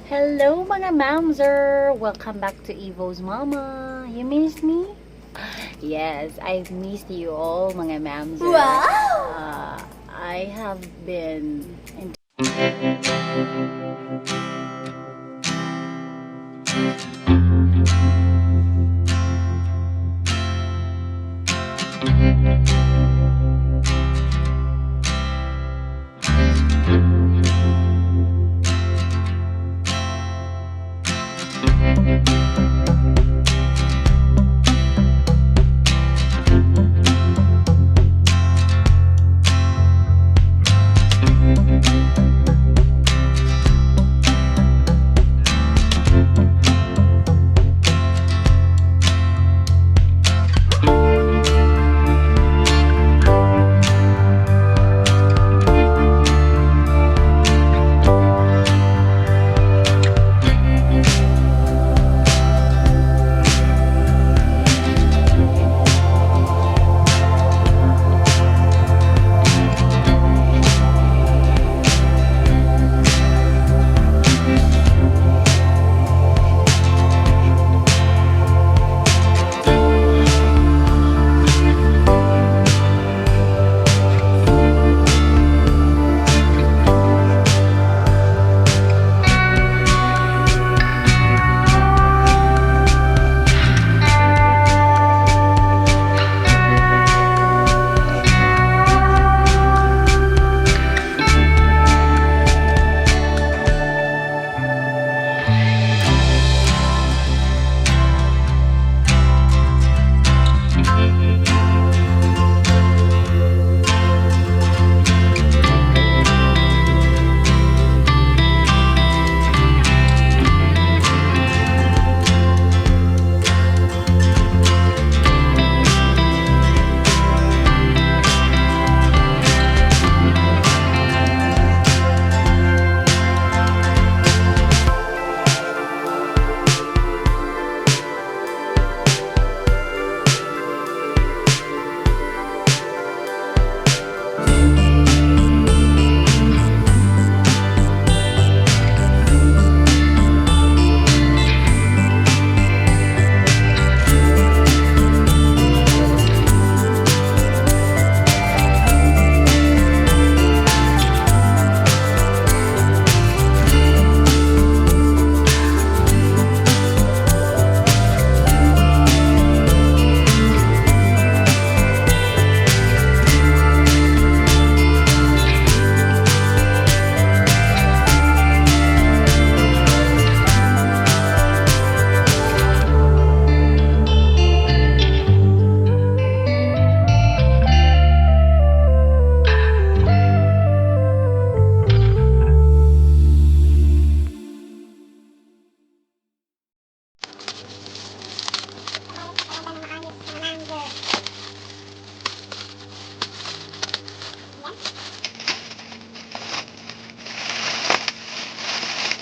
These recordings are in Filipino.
Hello mga mamzer! Welcome back to Evo's Mama. You miss me? Yes, I've missed you all mga mamzer. Wow! I have been in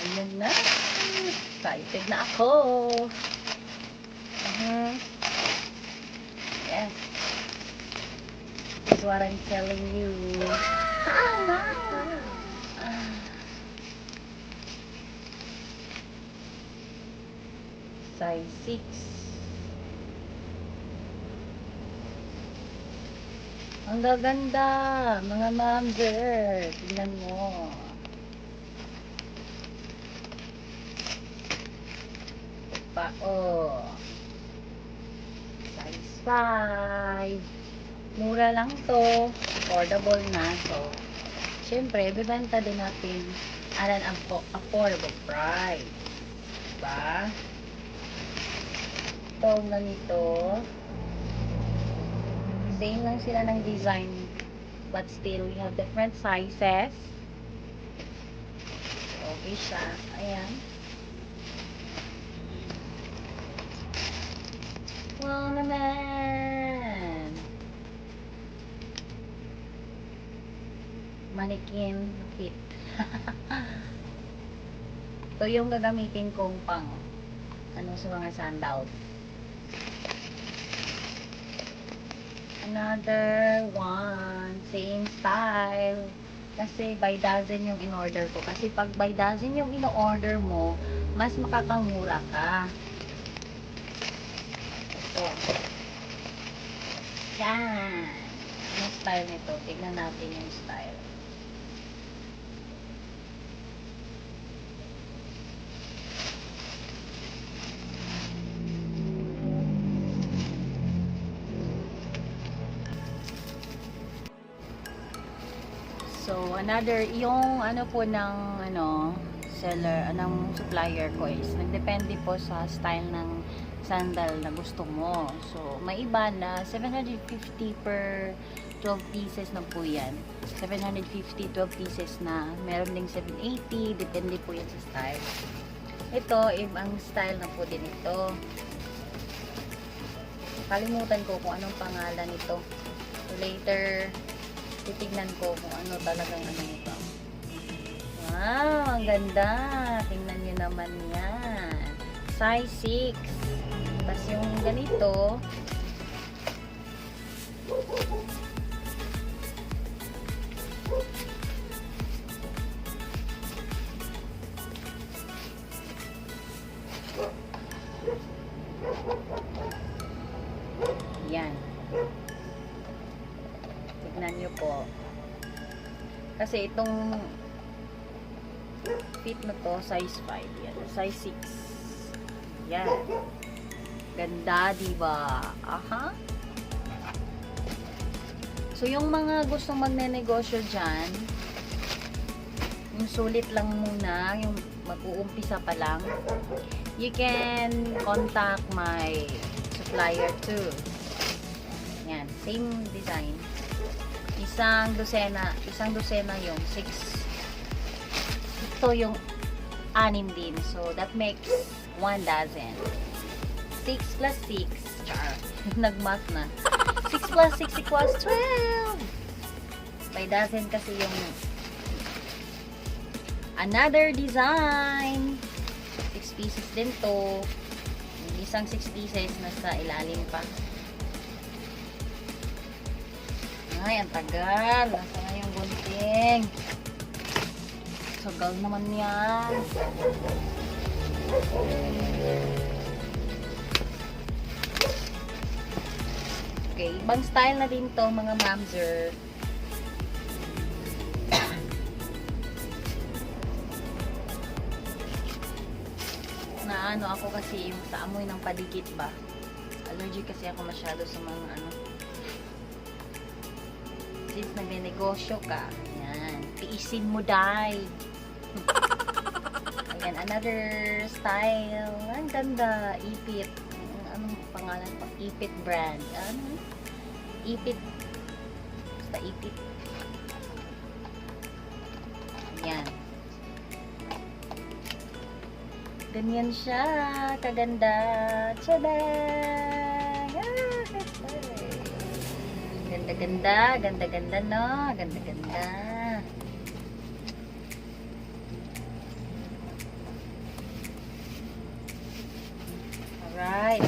Ayan na. Excited na ako. Yes. This is what I'm telling you. Size 6. Ang gaganda, mga mamzer. Tingnan mo. Pa, oh. Size 5. Mura lang to. Affordable na. So, syempre, bibenta din natin at an affordable price. Diba? Ito na nito. Same lang sila ng design. But still, we have different sizes. Okay siya. Ayan. Wow naman! Mannequin fit. Ito yung gagamitin kong pang sa mga sandals. Another one. Same style. Kasi by dozen yung in-order ko. Kasi pag by dozen yung in-order mo, mas makakamura ka. Ito. Yan. Yung style nito. Tignan natin yung style. So, another, yung ano po ng seller, anong supplier ko is, nagdepende po sa style ng sandal na gusto mo. So, may iba na 750 per 12 pieces na po yan. 750, 12 pieces na. Meron ding 780, depende po yan sa style. Ito, ibang style na po din ito. Kalimutan ko kung anong pangalan nito. So, later, titignan ko kung ano talagang ano ito. Wow, ang ganda. Tingnan nyo naman yan. Size 6. Tapos yung ganito, yan. Tignan nyo po. Kasi itong fit na to, size 5. Yan. Size 6. Yan. Ganda, diba? Aha. So, yung mga gustong magne-negosyo dyan, yung sulit lang muna, yung mag-uumpisa pa lang, you can contact my supplier too. Yan. Same design. Isang dosena yung 6. Ito yung 6 din. So, that makes 1 dozen. 6 plus 6. Char. Nagmath na. 6 plus 6 equals 12. By dozen kasi yung another design. 6 pieces din to. Yung isang 6 pieces nasa ilalim pa. Ay, ang tagal. Nasa na yung gunting. Sagal naman yan. Okay, ibang style na din to mga mamzer. Na ano ako kasi yung sa amoy ng paligid ba. Allergic kasi ako masyado sa mga ano. Since nagne-negosyo ka, yan, tiisin mo dai. Ayan, another style. Ang ganda, Ipit. Anong pangalan pa? Ipit brand. Ano? Ipit. Basta Ipit. Ayan. Ganyan siya. Kaganda. Tada! Ganda-ganda. Ganda-ganda, no? Ganda-ganda. Alright.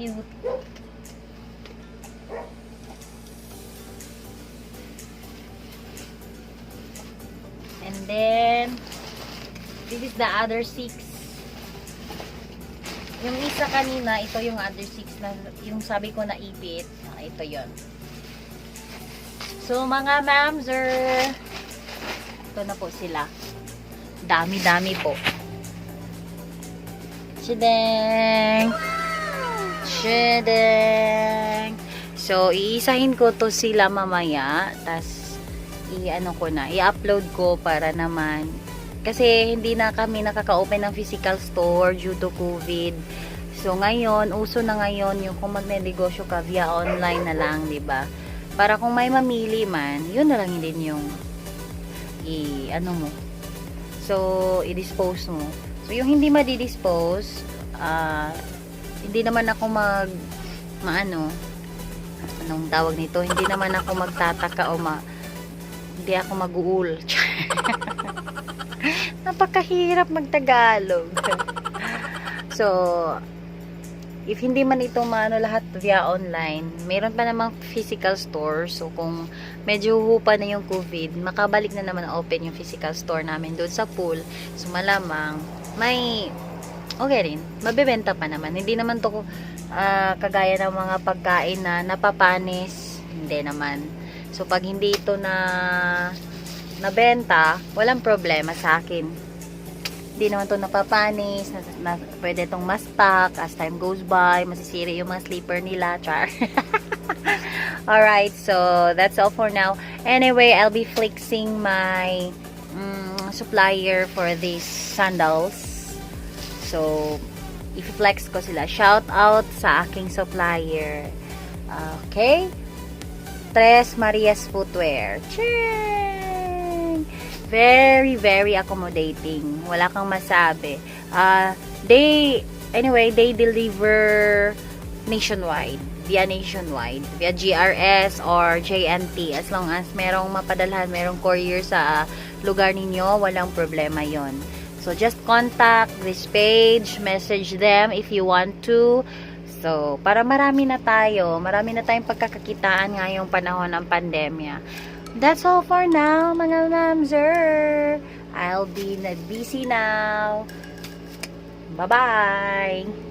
cute. And then, this is the other 6. Yung isa kanina, ito yung other 6 na, yung sabi ko na ipit. Ito yon. So, mga mamzer, ito na po sila. Dami-dami po. Chideng! Chideng! So, iisahin ko to sila mamaya. Tas, i-ano ko na, i-upload ko para naman. Kasi, hindi na kami nakaka-open ng physical store due to COVID. So, ngayon, uso na ngayon yung kung magne-negosyo ka via online na lang, 'di ba? Para kung may mamili man, yun na lang din yung ano mo. So, i-dispose mo. So, yung hindi madi-dispose, hindi naman ako anong tawag nito? Hindi naman ako magtataka o hindi ako mag-uul. Napakahirap magtagalog. So, if hindi man ito lahat via online, meron pa namang physical store. So, kung medyo hupa na yung COVID, makabalik na naman open yung physical store namin doon sa pool. So, malamang, may, okay rin. Mabebenta pa naman. Hindi naman to kagaya ng mga pagkain na napapanis. Hindi naman. So, pag hindi ito nabenta, walang problema sa akin. Hindi naman to napapanis, pwede itong ma-stock as time goes by, masisira yung mga slipper nila, char. Alright, so that's all for now. Anyway, I'll be flexing my supplier for these sandals. So, i-flex ko sila. Shout out sa aking supplier. Okay? Tres Marias Footwear. Cheers! Very, very accommodating. Wala kang masabi. They deliver nationwide. Via GRS or JNT. As long as merong mapadalhan, merong courier sa lugar ninyo, walang problema yon. So, just contact this page, message them if you want to. So, para marami na tayong pagkakakitaan ngayong panahon ng pandemya. That's all for now, mga mamzer. I'll be busy now. Bye-bye.